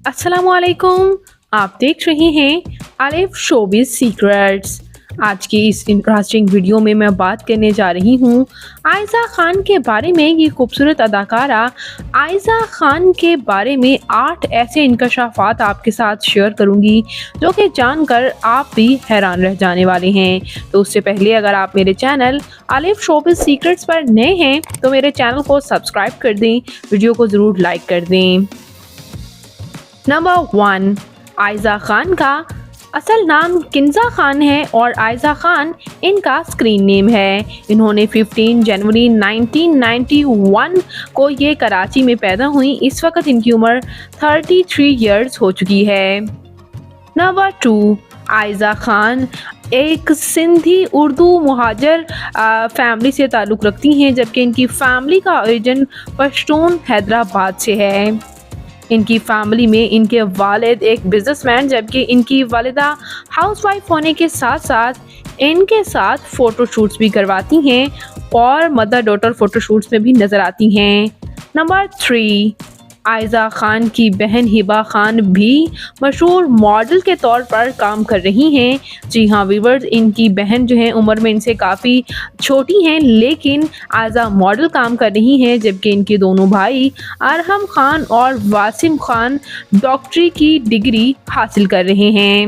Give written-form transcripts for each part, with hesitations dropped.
अस्सलामुअलैकुम। आप देख रहे हैं अलिफ शोबिज़ सीक्रेट्स। आज की इस इंटरेस्टिंग वीडियो में मैं बात करने जा रही हूँ आयशा खान के बारे में। ये खूबसूरत अदाकारा आयशा खान के बारे में 8 ऐसे इंकशाफात आपके साथ शेयर करूँगी जो कि जानकर आप भी हैरान रह जाने वाले हैं। तो उससे पहले अगर आप मेरे चैनल अलिफ शोबिज़ सीक्रेट्स पर नए हैं तो मेरे चैनल को सब्सक्राइब कर दें, वीडियो को ज़रूर लाइक कर दें। नंबर 1, आयशा खान का असल नाम किंजा खान है और आयशा खान इनका स्क्रीन नेम है। इन्होंने 15 जनवरी 1991 को ये कराची में पैदा हुई। इस वक्त इनकी उम्र 33 इयर्स हो चुकी है। नंबर 2, आयशा खान एक सिंधी उर्दू मुहाजिर फैमिली से ताल्लुक़ रखती हैं, जबकि इनकी फैमिली का ओरिजिन पश्तून हैदराबाद से है। इनकी फैमिली में इनके वालिद एक बिजनेसमैन जबकि इनकी वालिदा हाउसवाइफ होने के साथ साथ इनके साथ फ़ोटोशूट्स भी करवाती हैं और मदर डॉटर फ़ोटोशूट्स में भी नज़र आती हैं। नंबर 3, आयशा खान की बहन हिबा खान भी मशहूर मॉडल के तौर पर काम कर रही हैं। जी हाँ व्यूअर्स, इनकी बहन जो है उम्र में इनसे काफ़ी छोटी हैं, लेकिन आयशा मॉडल काम कर रही हैं, जबकि इनके दोनों भाई अरहम खान और वासिम खान डॉक्टरी की डिग्री हासिल कर रहे हैं।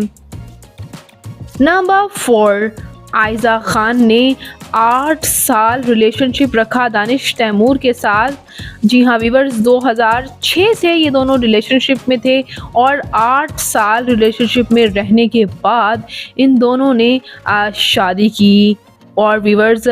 नंबर 4, आयशा खान ने 8 साल रिलेशनशिप रखा दानिश तैमूर के साथ। जी हाँ व्यूअर्स, 2006 से ये दोनों रिलेशनशिप में थे और 8 साल रिलेशनशिप में रहने के बाद इन दोनों ने शादी की। और व्यूअर्स,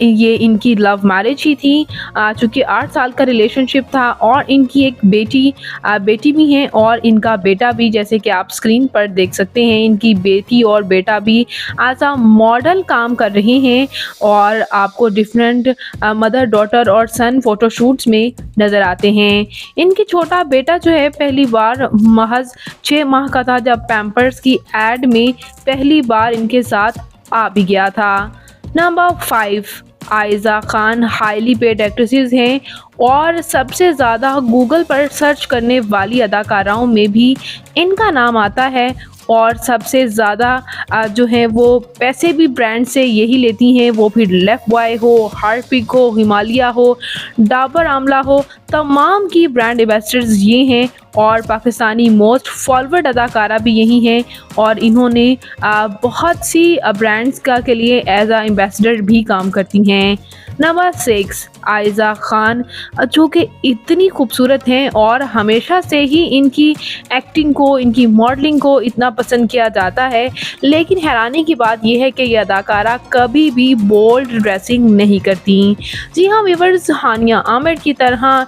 ये इनकी लव मैरिज ही थी, चूँकि 8 साल का रिलेशनशिप था और इनकी एक बेटी भी है और इनका बेटा भी, जैसे कि आप स्क्रीन पर देख सकते हैं। इनकी बेटी और बेटा भी एज अ मॉडल काम कर रहे हैं और आपको डिफरेंट मदर डॉटर और सन फोटोशूट्स में नज़र आते हैं। इनकी छोटा बेटा जो है पहली बार महज 6 माह का था जब पैम्पर्स की एड में पहली बार इनके साथ आ भी गया था। Number 5, Ayesha Khan highly paid actresses हैं और सबसे ज़्यादा गूगल पर सर्च करने वाली अदाकाराओं में भी इनका नाम आता है और सबसे ज़्यादा जो है वो पैसे भी ब्रांड से यही लेती हैं, वो फिर लेफ़ बॉय हो, हार्पिक हो, हिमालय हो, डाबर आमला हो, तमाम की ब्रांड एम्बेसडर्स ये हैं और पाकिस्तानी मोस्ट फॉरवर्ड अदाकारा भी यही हैं और इन्होंने बहुत सी ब्रांड्स के लिए एज आ एम्बेसडर भी काम करती हैं। नंबर 6, आयशा खान जो कि इतनी खूबसूरत हैं और हमेशा से ही इनकी एक्टिंग को, इनकी मॉडलिंग को इतना पसंद किया जाता है, लेकिन हैरानी की बात यह है कि ये अदाकारा कभी भी बोल्ड ड्रेसिंग नहीं करती। जी हाँ व्यूअर्स, हानिया आमिर की तरह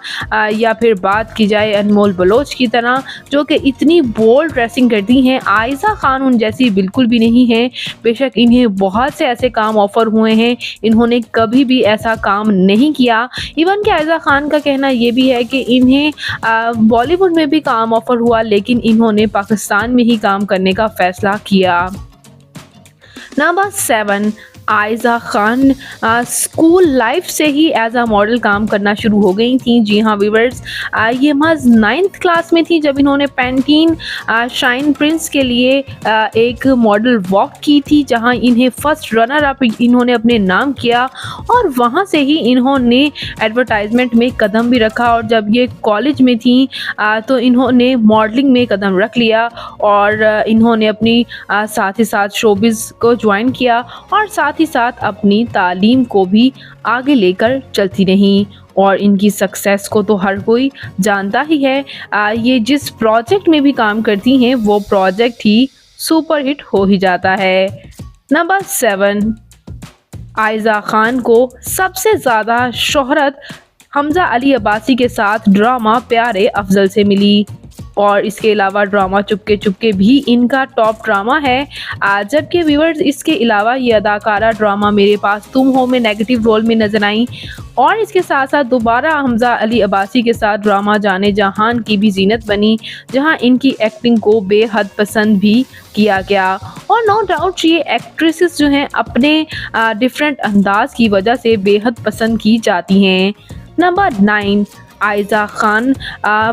या फिर बात की जाए अनमोल बलोच की तरह जो कि इतनी बोल्ड ड्रेसिंग करती हैं, आयशा खान उन जैसी बिल्कुल भी नहीं है। बेशक इन्हें बहुत से ऐसे काम ऑफ़र हुए हैं, इन्होंने कभी भी ऐसा काम नहीं किया। इवन कि आयशा खान का कहना ये भी है कि इन्हें बॉलीवुड में भी काम ऑफ़र हुआ, लेकिन इन्होंने पाकिस्तान में ही काम करने का फ़ैसला किया। Number 7, Ayesha Khan school life से ही एज अ मॉडल काम करना शुरू हो गई थी। जी हाँ व्यूअर्स, ये महज 9th क्लास में थी जब इन्होंने पैंटीन शाइन प्रिंस के लिए एक मॉडल वॉक की थी, जहाँ इन्हें फर्स्ट रनर अप इन्होंने अपने नाम किया और वहाँ से ही इन्होंने एडवर्टाइजमेंट में कदम भी रखा और जब ये कॉलेज में थी तो इन्होंने मॉडलिंग में कदम रख लिया और इन्होंने अपनी साथ ही साथ शोबिज़ को ज्वाइन किया और साथ ही साथ अपनी तालीम को भी आगे लेकर चलती रहीं और इनकी सक्सेस को तो हर कोई जानता ही है। ये जिस प्रोजेक्ट में भी काम करती हैं वो प्रोजेक्ट ही सुपर हिट हो ही जाता है। नंबर 7, आयशा खान को सबसे ज़्यादा शोहरत हमजा अली अब्बासी के साथ ड्रामा प्यारे अफजल से मिली और इसके अलावा ड्रामा चुपके चुपके भी इनका टॉप ड्रामा है। जबकि व्यूअर्स, इसके अलावा ये अदाकारा ड्रामा मेरे पास तुम हो में नेगेटिव रोल में नजर आई और इसके साथ साथ दोबारा हमजा अली अब्बासी के साथ ड्रामा जाने जहान की भी जीनत बनी, जहां इनकी एक्टिंग को बेहद पसंद भी किया गया और नो डाउट ये एक्ट्रेसेस जो हैं अपने डिफरेंट अंदाज की वजह से बेहद पसंद की जाती हैं। Number 9, Aiza Khan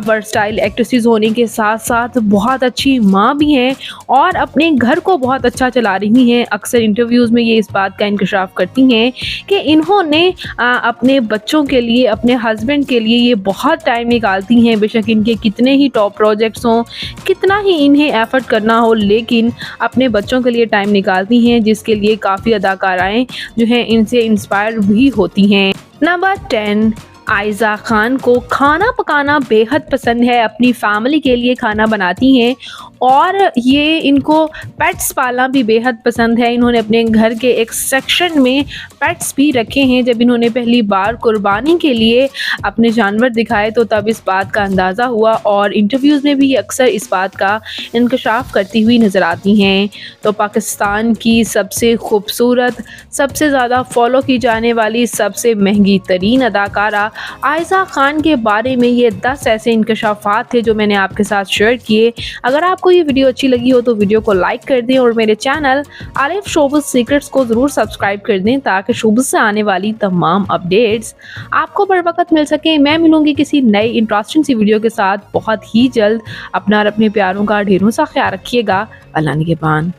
versatile actresses होने के साथ-साथ बहुत अच्छी माँ भी हैं और अपने घर को बहुत अच्छा चला रही हैं। अक्सर इंटरव्यूज़ में ये इस बात का इंकशाफ़ करती हैं कि इन्होंने अपने बच्चों के लिए, अपने हस्बैंड के लिए ये बहुत टाइम निकालती हैं। बेशक इनके कितने ही टॉप प्रोजेक्ट्स हों, कितना ही इन्हें एफ़र्ट करना हो, लेकिन अपने बच्चों के लिए टाइम निकालती हैं, जिसके लिए काफ़ी अदाकाराएँ जो हैं इनसे इंस्पायर भी होती हैं। नंबर 10, आयज़ा खान को खाना पकाना बेहद पसंद है। अपनी फैमिली के लिए खाना बनाती हैं और ये इनको पेट्स पालना भी बेहद पसंद है। इन्होंने अपने घर के एक सेक्शन में पेट्स भी रखे हैं। जब इन्होंने पहली बार कुर्बानी के लिए अपने जानवर दिखाए तो तब इस बात का अंदाज़ा हुआ और इंटरव्यूज़ में भी अक्सर इस बात का इंकशाफ़ करती हुई नज़र आती हैं। तो पाकिस्तान की सबसे खूबसूरत, सबसे ज़्यादा फ़ॉलो की जाने वाली, सबसे महंगी तरीन अदाकारा आयज़ा खान के बारे में ये 10 ऐसे इंकशाफ़ात थे जो मैंने आपके साथ शेयर किए। अगर आपको ये वीडियो अच्छी लगी हो तो वीडियो को लाइक कर दें और मेरे चैनल आलिफ शोबिज़ सीक्रेट्स को ज़रूर सब्सक्राइब कर दें ताकि शोबिज़ से आने वाली तमाम अपडेट्स आपको बर वक़्त मिल सकें। मैं मिलूँगी किसी नई इंटरेस्टिंग सी वीडियो के साथ बहुत ही जल्द। अपना और अपने प्यारों का ढेरों सा ख्याल रखिएगा। अल्लाह निगहबान।